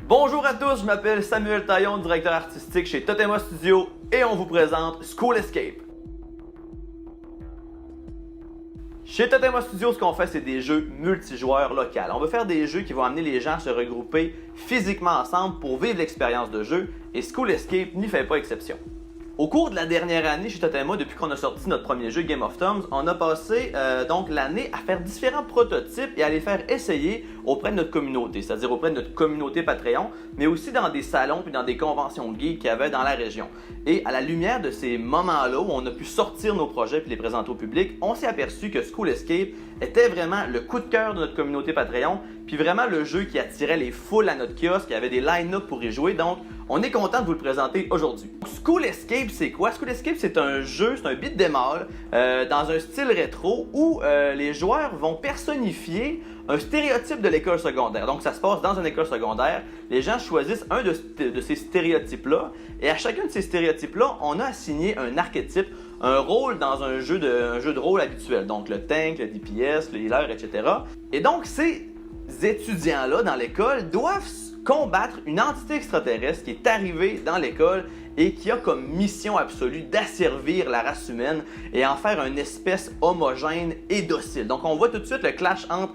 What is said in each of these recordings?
Bonjour à tous, je m'appelle Samuel Taillon, directeur artistique chez Totema Studio et on vous présente School Escape. Chez Totema Studio, ce qu'on fait, c'est des jeux multijoueurs locaux. On veut faire des jeux qui vont amener les gens à se regrouper physiquement ensemble pour vivre l'expérience de jeu et School Escape n'y fait pas exception. Au cours de la dernière année chez Totema, depuis qu'on a sorti notre premier jeu Game of Thumbs, on a passé donc l'année à faire différents prototypes et à les faire essayer auprès de notre communauté, c'est-à-dire auprès de notre communauté Patreon, mais aussi dans des salons et dans des conventions de geeks qu'il y avait dans la région. Et à la lumière de ces moments-là où on a pu sortir nos projets et les présenter au public, on s'est aperçu que School Escape était vraiment le coup de cœur de notre communauté Patreon, puis vraiment le jeu qui attirait les foules à notre kiosque, il y avait des line-up pour y jouer, donc on est content de vous le présenter aujourd'hui. School Escape, c'est quoi? School Escape, c'est un jeu, c'est un beat'em all dans un style rétro où les joueurs vont personnifier un stéréotype de l'école secondaire. Donc ça se passe dans une école secondaire, les gens choisissent un de ces stéréotypes-là, et à chacun de ces stéréotypes-là, on a assigné un archétype, un rôle dans un jeu de rôle habituel. Donc le tank, le DPS, le healer, etc. Et donc ces étudiants-là dans l'école doivent combattre une entité extraterrestre qui est arrivée dans l'école et qui a comme mission absolue d'asservir la race humaine et en faire une espèce homogène et docile. Donc on voit tout de suite le clash entre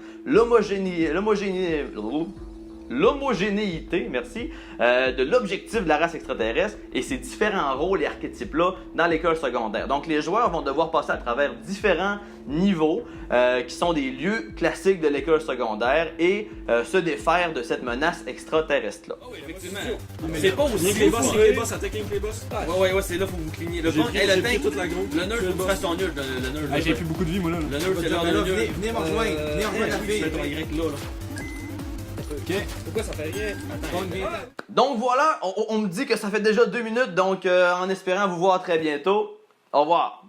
l'homogénéité, merci, de l'objectif de la race extraterrestre et ses différents rôles et archétypes-là dans l'école secondaire. Donc les joueurs vont devoir passer à travers différents niveaux qui sont des lieux classiques de l'école secondaire et se défaire de cette menace extraterrestre-là. Oh oui, effectivement. C'est pas aussi les boss, c'est les boss, attaquez les boss. Ouais, c'est là, faut vous cligner. Le bon, J'ai pris toute la groupe. Le nerd, faut que tu fasses ton nerd. Le nerd. Ah, j'ai plus beaucoup de vie, moi là. Le nerd, c'est l'heure de le nerd. Venez me rejoindre, venez rejoindre la fille. C'est ton Y là. Ok. Pourquoi ça fait rien? Donc voilà, on me dit que ça fait déjà 2 minutes, donc en espérant vous voir très bientôt, au revoir.